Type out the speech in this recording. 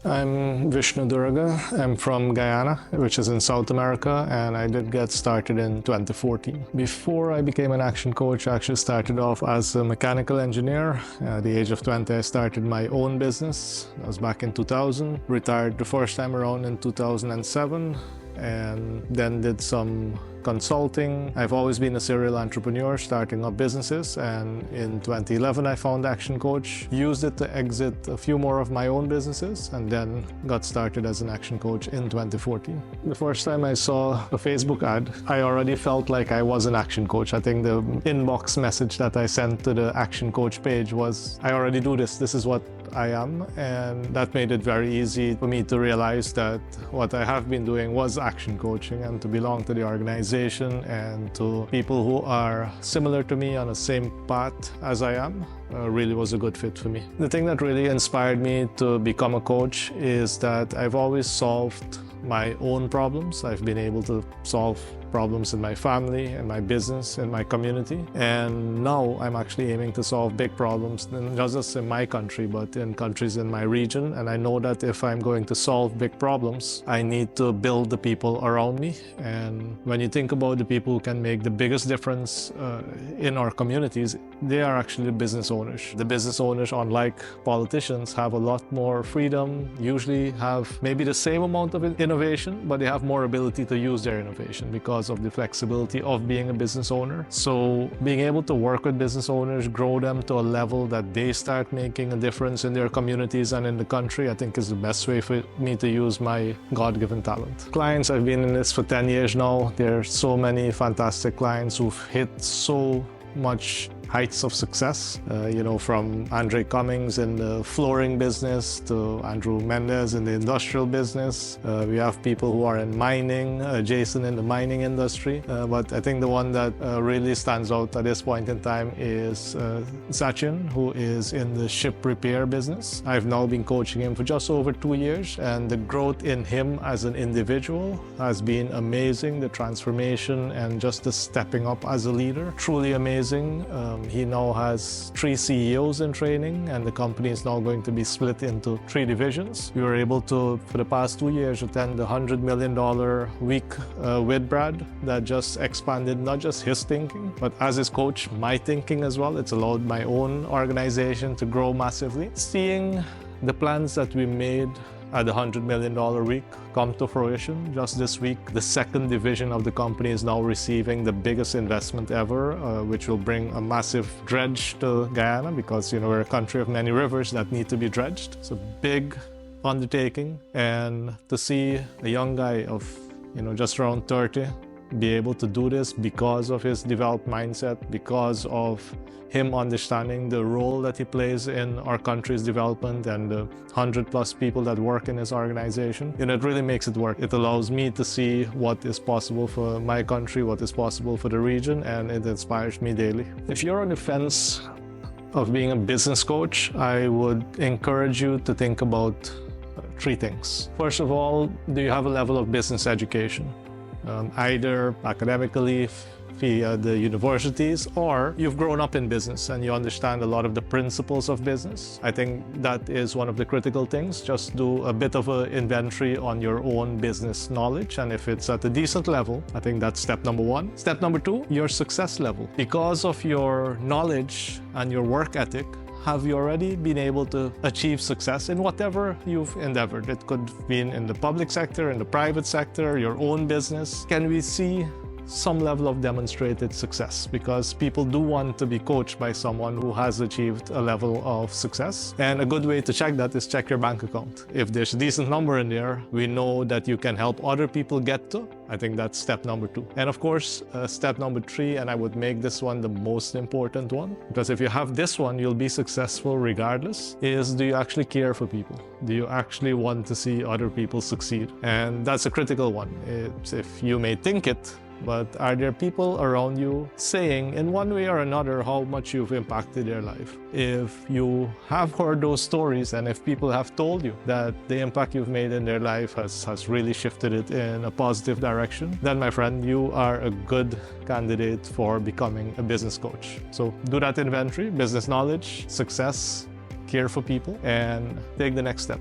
I'm Vishnu Doerga. I'm from Guyana, which is in South America, and I did get started in 2014. Before I became an action coach, I actually started off as a mechanical engineer. At the age of 20, I started my own business. That was back in 2000. Retired the first time around in 2007, and then did some consulting. I've always been a serial entrepreneur, starting up businesses, and in 2011 I found Action Coach, used it to exit a few more of my own businesses, and then got started as an action coach in 2014. The first time I saw a Facebook ad, I already felt like I was an action coach. I think the inbox message that I sent to the Action Coach page was, I already do this is what I am, and that made it very easy for me to realize that what I have been doing was action coaching, and to belong to the organization and to people who are similar to me on the same path as I am really was a good fit for me. The thing that really inspired me to become a coach is that I've always solved my own problems. I've been able to solve problems in my family, in my business, in my community. And now I'm actually aiming to solve big problems, not just in my country, but in countries in my region. And I know that if I'm going to solve big problems, I need to build the people around me. And when you think about the people who can make the biggest difference in our communities, they are actually the business owners. The business owners, unlike politicians, have a lot more freedom, usually have maybe the same amount of innovation, but they have more ability to use their innovation because of the flexibility of being a business owner. So being able to work with business owners, grow them to a level that they start making a difference in their communities and in the country, I think is the best way for me to use my God-given talent. Clients, I've been in this for 10 years now. There are so many fantastic clients who've hit so much heights of success, from Andre Cummings in the flooring business to Andrew Mendez in the industrial business. We have people who are in mining, Jason in the mining industry. But I think the one that really stands out at this point in time is Sachin, who is in the ship repair business. I've now been coaching him for just over 2 years, and the growth in him as an individual has been amazing. The transformation and just the stepping up as a leader, truly amazing. He now has 3 CEOs in training, and the company is now going to be split into 3 divisions. We were able to, for the past 2 years, attend the $100 million week with Brad that just expanded not just his thinking, but as his coach, my thinking as well. It's allowed my own organization to grow massively. Seeing the plans that we made at the $100 million week come to fruition just this week. The second division of the company is now receiving the biggest investment ever, which will bring a massive dredge to Guyana, because we're a country of many rivers that need to be dredged. It's a big undertaking, and to see a young guy of just around 30 be able to do this because of his developed mindset, because of him understanding the role that he plays in our country's development and the 100+ people that work in his organization. It really makes it work. It allows me to see what is possible for my country, what is possible for the region, and it inspires me daily. If you're on the fence of being a business coach, I would encourage you to think about 3 things. First of all, do you have a level of business education? Either academically via the universities, or you've grown up in business and you understand a lot of the principles of business. I think that is one of the critical things. Just do a bit of an inventory on your own business knowledge, and if it's at a decent level, I think that's step number 1. Step number 2, your success level. Because of your knowledge and your work ethic, have you already been able to achieve success in whatever you've endeavored? It could be in the public sector, in the private sector, your own business. Can we see some level of demonstrated success? Because people do want to be coached by someone who has achieved a level of success. And a good way to check that is check your bank account. If there's a decent number in there, we know that you can help other people get to. I think that's step number 2. And of course, step number 3, and I would make this one the most important one, because if you have this one, you'll be successful regardless, is do you actually care for people? Do you actually want to see other people succeed? And that's a critical one. If you may think it, but are there people around you saying in one way or another how much you've impacted their life? If you have heard those stories, and if people have told you that the impact you've made in their life has really shifted it in a positive direction, then my friend, you are a good candidate for becoming a business coach. So do that inventory, business knowledge, success, care for people, and take the next step.